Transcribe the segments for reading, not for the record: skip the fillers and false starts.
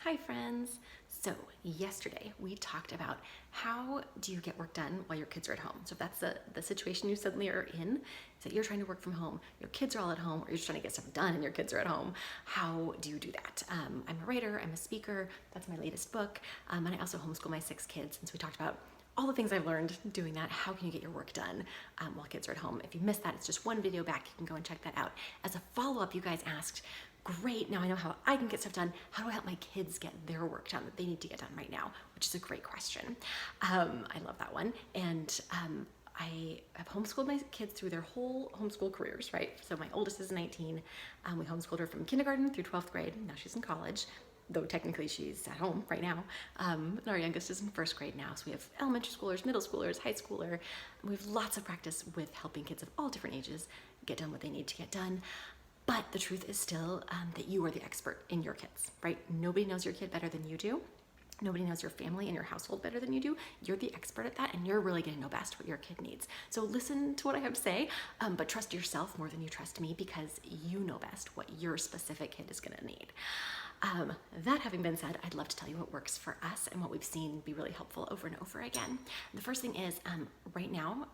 Hi friends! So yesterday we talked about how do you get work done while your kids are at home. So if that's the situation you suddenly are in, is that you're trying to work from home, your kids are all at home, or you're just trying to get stuff done and your kids are at home, how do you do that? I'm a writer, I'm a speaker, that's my latest book, and I also homeschool my 6 kids, and so we talked about all the things I've learned doing that. How can you get your work done while kids are at home? If you missed that, it's just one video back. You can go and check that out. As a follow-up, you guys asked, great, now I know how I can get stuff done. How do I help my kids get their work done that they need to get done right now? Which is a great question. I love that one. And I have homeschooled my kids through their whole homeschool careers, right? So my oldest is 19. We homeschooled her from kindergarten through 12th grade. Now she's in college, though technically she's at home right now. And our youngest is in 1st grade now. So we have elementary schoolers, middle schoolers, high schooler. We have lots of practice with helping kids of all different ages get done what they need to get done. But the truth is still that you are the expert in your kids, right? Nobody knows your kid better than you do. Nobody knows your family and your household better than you do. You're the expert at that, and you're really gonna know best what your kid needs. So listen to what I have to say, but trust yourself more than you trust me, because you know best what your specific kid is gonna need. That having been said, I'd love to tell you what works for us and what we've seen be really helpful over and over again. The first thing is, right now,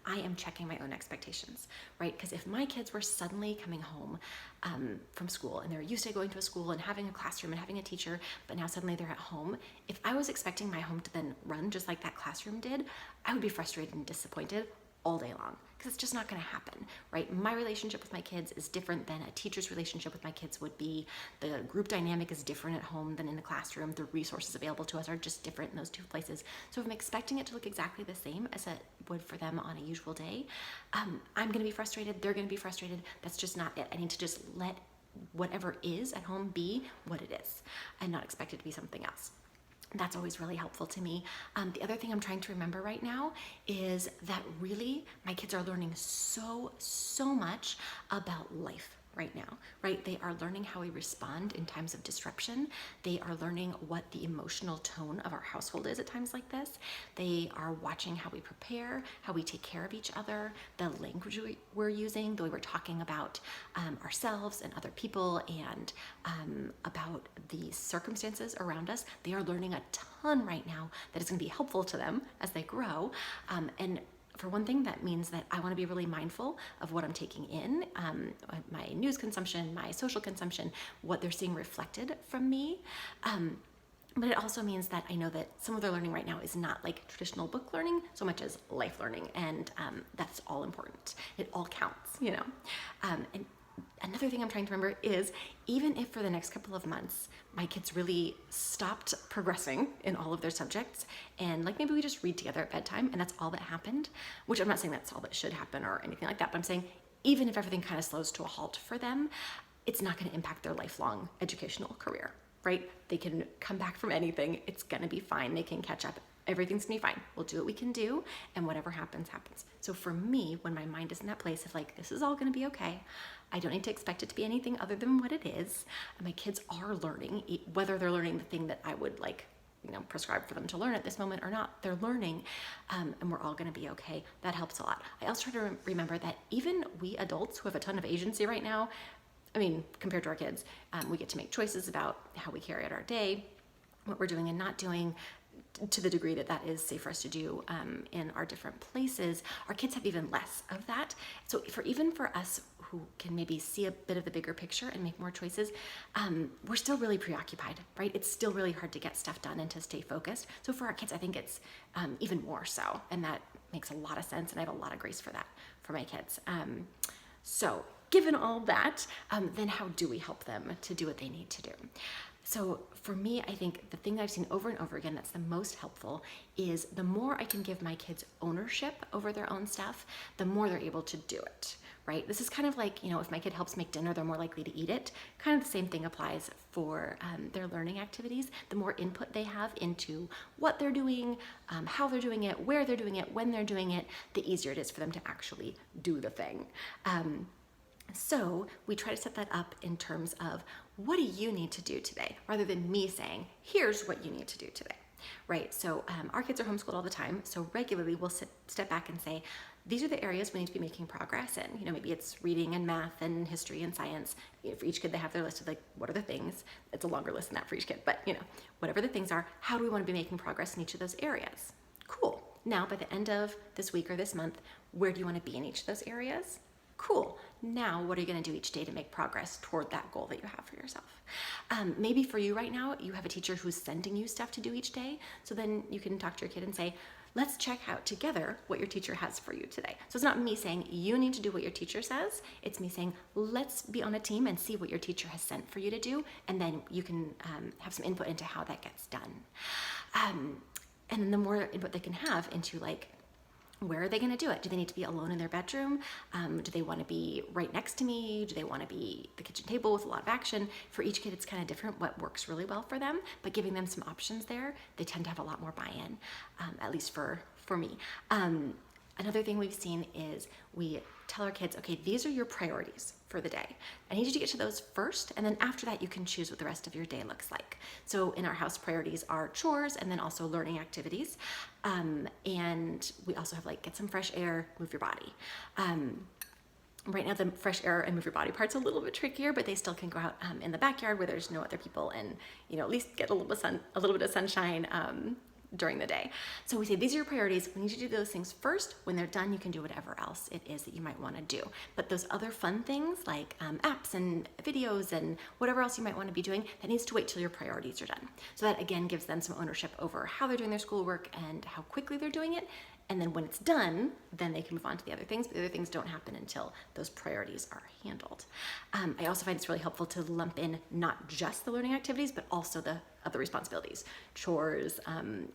I am checking my own expectations, right? Because if my kids were suddenly coming home from school and they're used to going to a school and having a classroom and having a teacher, but now suddenly they're at home, if I was expecting my home to then run just like that classroom did, I would be frustrated and disappointed all day long, because it's just not going to happen, right? My relationship with my kids is different than a teacher's relationship with my kids would be. The group dynamic is different at home than in the classroom. The resources available to us are just different in those two places. So if I'm expecting it to look exactly the same as it would for them on a usual day, I'm going to be frustrated. They're going to be frustrated. That's just not it. I need to just let whatever is at home be what it is and not expect it to be something else. That's always really helpful to me. The other thing I'm trying to remember right now is that really my kids are learning so much about life right now, right? They are learning how we respond in times of disruption. They are learning what the emotional tone of our household is at times like this. They are watching how we prepare, how we take care of each other, the language we're using, the way we're talking about ourselves and other people, and about the circumstances around us. They are learning a ton right now that is going to be helpful to them as they grow. And for one thing, that means that I want to be really mindful of what I'm taking in, my news consumption, my social consumption, what they're seeing reflected from me. But it also means that I know that some of their learning right now is not like traditional book learning so much as life learning, and that's all important. It all counts, you know. And another thing I'm trying to remember is, even if for the next couple of months my kids really stopped progressing in all of their subjects, and like maybe we just read together at bedtime and that's all that happened, which I'm not saying that's all that should happen or anything like that, but I'm saying even if everything kind of slows to a halt for them, it's not going to impact their lifelong educational career, right? They can come back from anything. It's going to be fine. They can catch up. Everything's gonna be fine. We'll do what we can do, and whatever happens, happens. So for me, when my mind is in that place of like, this is all gonna be okay, I don't need to expect it to be anything other than what it is. And my kids are learning, whether they're learning the thing that I would like, prescribe for them to learn at this moment or not, they're learning, and we're all gonna be okay. That helps a lot. I also try to remember that even we adults who have a ton of agency right now, compared to our kids, we get to make choices about how we carry out our day, what we're doing and not doing, to the degree that that is safe for us to do in our different places. Our kids have even less of that. So even for us who can maybe see a bit of the bigger picture and make more choices, we're still really preoccupied, right? It's still really hard to get stuff done and to stay focused. So for our kids, I think it's even more so, and that makes a lot of sense, and I have a lot of grace for that for my kids. So given all that, then how do we help them to do what they need to do? So for me, I think the thing that I've seen over and over again that's the most helpful is the more I can give my kids ownership over their own stuff, the more they're able to do it, right? This is kind of like, if my kid helps make dinner, they're more likely to eat it. Kind of the same thing applies for their learning activities. The more input they have into what they're doing, how they're doing it, where they're doing it, when they're doing it, the easier it is for them to actually do the thing. So we try to set that up in terms of, what do you need to do today? Rather than me saying, here's what you need to do today, right? So our kids are homeschooled all the time. So regularly we'll step back and say, these are the areas we need to be making progress in. You know, maybe it's reading and math and history and science. You know, for each kid, they have their list of like, what are the things? It's a longer list than that for each kid, but you know, whatever the things are, how do we want to be making progress in each of those areas? Cool. Now, by the end of this week or this month, where do you want to be in each of those areas? Cool. Now, what are you going to do each day to make progress toward that goal that you have for yourself? Maybe for you right now, you have a teacher who's sending you stuff to do each day. So then you can talk to your kid and say, let's check out together what your teacher has for you today. So it's not me saying you need to do what your teacher says. It's me saying, let's be on a team and see what your teacher has sent for you to do. And then you can have some input into how that gets done. And then the more input they can have into like, where are they going to do it? Do they need to be alone in their bedroom? Do they want to be right next to me? Do they want to be the kitchen table with a lot of action? For each kid, it's kind of different what works really well for them, but giving them some options there, they tend to have a lot more buy-in, at least for me. Another thing we've seen is we tell our kids, okay, these are your priorities for the day. I need you to get to those first, and then after that, you can choose what the rest of your day looks like. So in our house, priorities are chores and then also learning activities. And we also have like get some fresh air, move your body. Right now, the fresh air and move your body part's a little bit trickier, but they still can go out in the backyard where there's no other people and, you know, at least get a little bit of sunshine during the day. So we say, these are your priorities. We need you to do those things first. When they're done, you can do whatever else it is that you might want to do. But those other fun things like apps and videos and whatever else you might want to be doing, that needs to wait till your priorities are done. So that again gives them some ownership over how they're doing their schoolwork and how quickly they're doing it. And then when it's done, then they can move on to the other things. But the other things don't happen until those priorities are handled. I also find it's really helpful to lump in not just the learning activities, but also the other responsibilities, chores,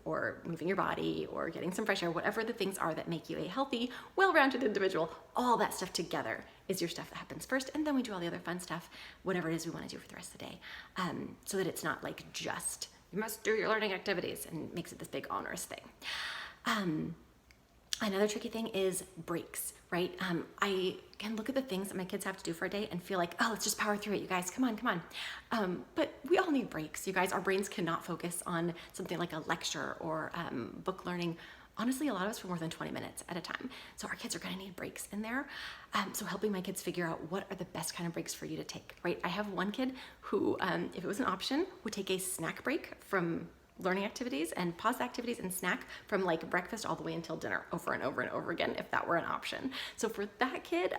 or moving your body, or getting some fresh air, whatever the things are that make you a healthy, well-rounded individual. All that stuff together is your stuff that happens first, and then we do all the other fun stuff, whatever it is we want to do for the rest of the day, so that it's not like just, you must do your learning activities, and makes it this big onerous thing. Another tricky thing is breaks, right? I can look at the things that my kids have to do for a day and feel like, oh, let's just power through it, you guys, come on. But we all need breaks, you guys. Our brains cannot focus on something like a lecture or book learning, honestly, a lot of us for more than 20 minutes at a time. So our kids are gonna need breaks in there. So helping my kids figure out what are the best kind of breaks for you to take, right? I have one kid who, if it was an option, would take a snack break from learning activities and pause activities and snack from like breakfast all the way until dinner over and over and over again, if that were an option. So for that kid,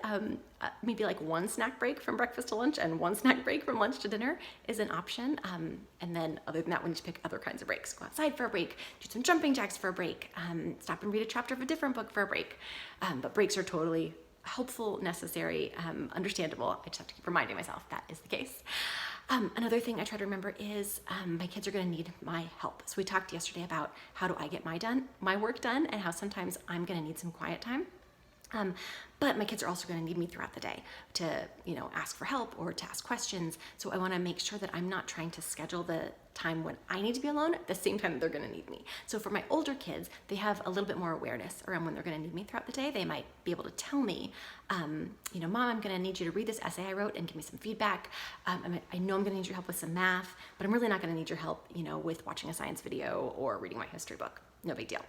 maybe like one snack break from breakfast to lunch and one snack break from lunch to dinner is an option. And then other than that, we need to pick other kinds of breaks. Go outside for a break, do some jumping jacks for a break, stop and read a chapter of a different book for a break. But breaks are totally helpful, necessary, understandable. I just have to keep reminding myself that is the case. Another thing I try to remember is my kids are going to need my help. So we talked yesterday about how do I get my work done, and how sometimes I'm going to need some quiet time. But my kids are also going to need me throughout the day to, you know, ask for help or to ask questions. So I want to make sure that I'm not trying to schedule the time when I need to be alone at the same time that they're going to need me. So for my older kids, they have a little bit more awareness around when they're going to need me throughout the day. They might be able to tell me, you know, Mom, I'm going to need you to read this essay I wrote and give me some feedback. I know I'm going to need your help with some math, but I'm really not going to need your help, you know, with watching a science video or reading my history book. No big deal.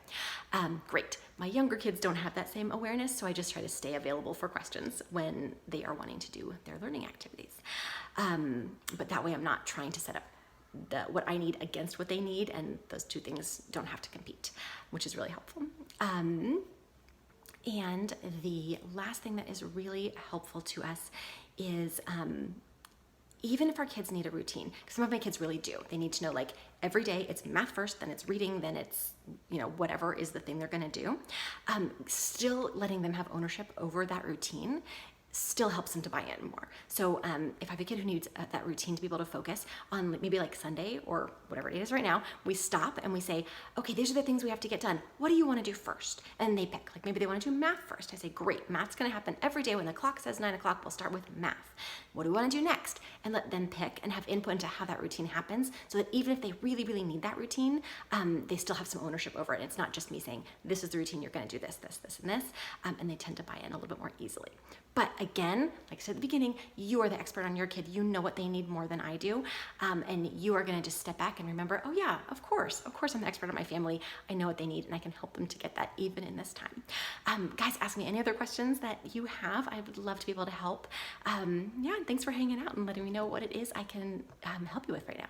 Great. My younger kids don't have that same awareness, so I just try to stay available for questions when they are wanting to do their learning activities. But that way I'm not trying to set up what I need against what they need, and those two things don't have to compete, which is really helpful. And the last thing that is really helpful to us is even if our kids need a routine, because some of my kids really do. They need to know, like, every day it's math first, then it's reading, then it's, you know, whatever is the thing they're going to do. Still letting them have ownership over that routine still helps them to buy in more. So if I have a kid who needs that routine to be able to focus on maybe like Sunday or whatever it is right now, we stop and we say, okay, these are the things we have to get done. What do you want to do first? And they pick, like maybe they want to do math first. I say, great, math's going to happen every day when the clock says 9 o'clock, we'll start with math. What do we want to do next? And let them pick and have input into how that routine happens, so that even if they really, really need that routine, they still have some ownership over it. And it's not just me saying, this is the routine, you're going to do this, this, this, and this. And they tend to buy in a little bit more easily. But Again, like I said at the beginning, you are the expert on your kid. You know what they need more than I do. And you are gonna just step back and remember, oh yeah, of course I'm the expert on my family. I know what they need and I can help them to get that even in this time. Guys, ask me any other questions that you have. I would love to be able to help. Yeah, and thanks for hanging out and letting me know what it is I can help you with right now.